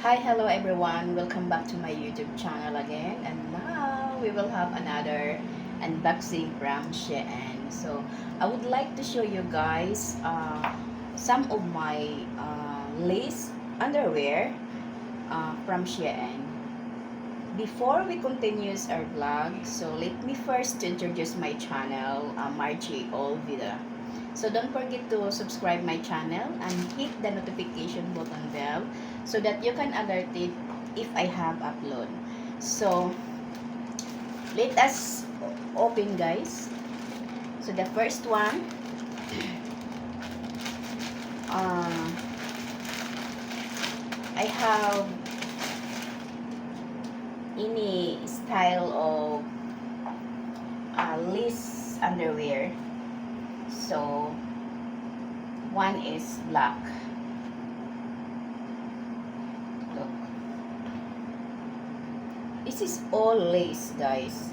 Hi, hello everyone. Welcome back to my YouTube channel again. And now we will have another unboxing from Shein. So I would like to show you guys some of my lace underwear from Shein. Before we continue our vlog, so let me first introduce my channel, Margie Olvida. So don't forget to subscribe my channel and hit the notification button bell so that you can alert it if I have upload. So let us open, guys. So the first one, uh, I have any style of lace underwear. So one is black. Look, this is all lace, guys.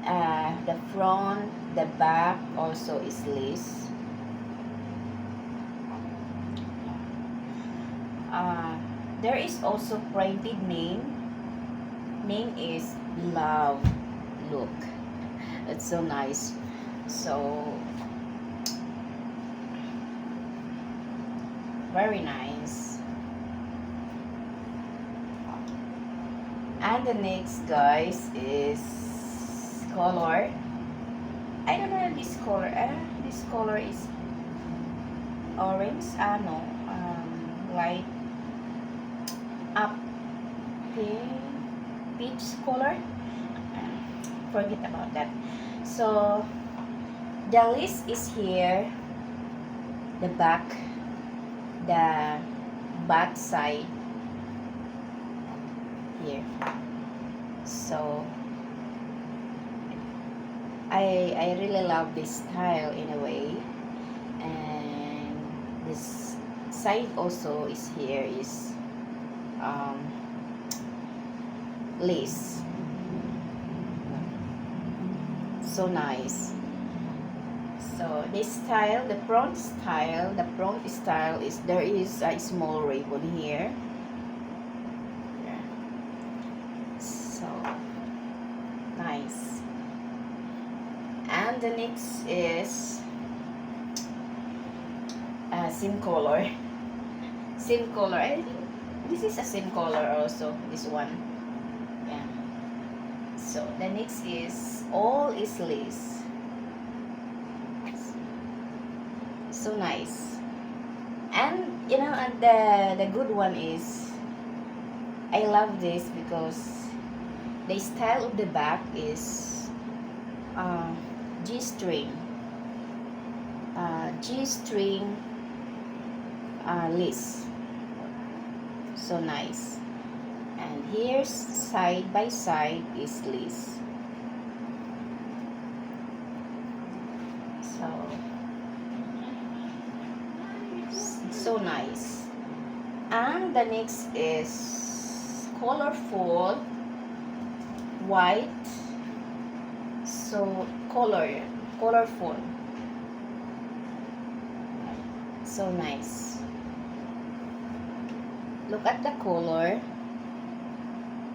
The front, the back also is lace. Uh, there is also printed name. Name is Love. Look, it's so nice. So very nice. And the next, guys, is color. I don't know this color. This color is orange. No, light up pink, peach color. Forget about that. So the list is here. The back, side here. So I really love this style in a way, and this side also is here is lace. So nice. So this style, the front style is there is a small ribbon here. Yeah. So nice. And the next is same color. Same color. I think this is a same color also. This one. Yeah. So the next is all is lace. So nice. And and the good one is I love this because the style of the back is uh, G-string. G-string lace. So nice. And here's side by side is lace. So nice. And the next is colorful white. So colorful. So nice. Look at the color.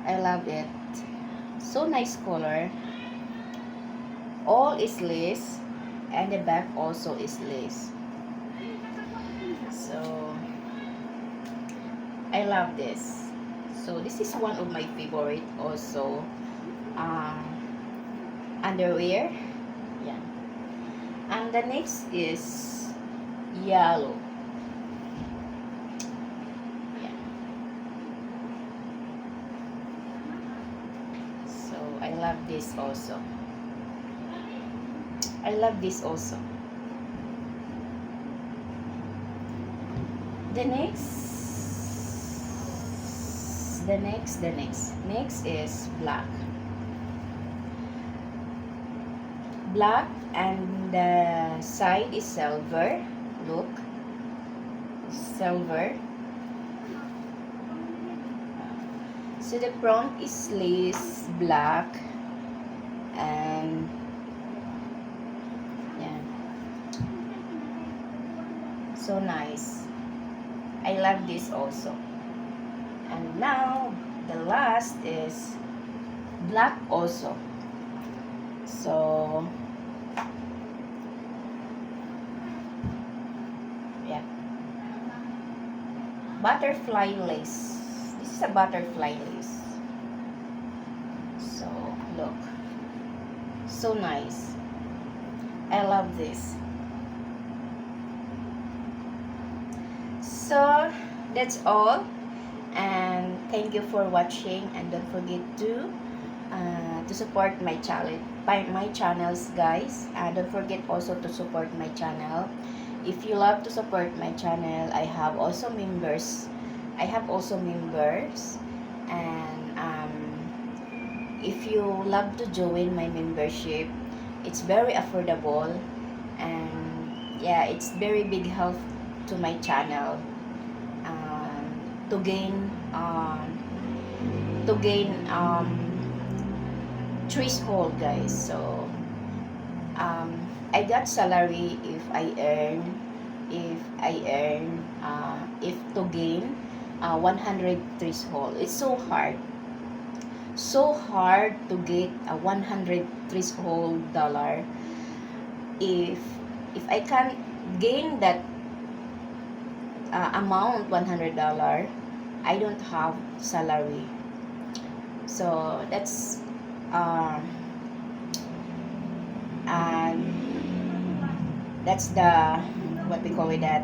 I love it. So nice color. All is lace, and the back also is lace. So I love this. So this is one of my favorite also underwear. Yeah. And the next is yellow. Yeah. So I love this also. I love this also. Next is black. Black, and the side is silver. Look, silver. So the front is lace black, and yeah, so nice. I love this also. And now the last is black also. So yeah, butterfly lace. This is a butterfly lace. So look, so nice. I love this. So that's all, and thank you for watching, and don't forget to support my channels, guys, and don't forget also to support my channel. If you love to support my channel, I have also members, and if you love to join my membership, it's very affordable, and yeah, it's very big help to my channel, um, to gain to gain threshold, guys. So I got salary if to gain 100 threshold. It's so hard to get a 100 threshold dollar. If I can gain that amount $100, I don't have salary. So that's and that's the what we call it, that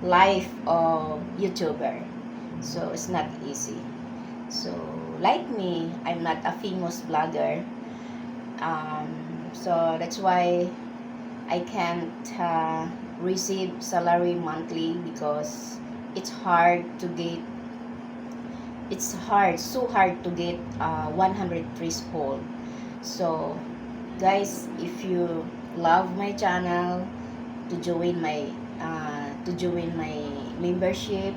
life of YouTuber. So it's not easy. So like me, I'm not a famous blogger. um, so that's why I can't receive salary monthly, because it's hard to get so hard to get 100 threshold. So guys, if you love my channel, to join my membership,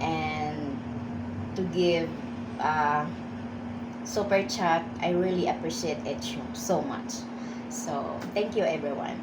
and to give super chat, I really appreciate it so much. So thank you, everyone.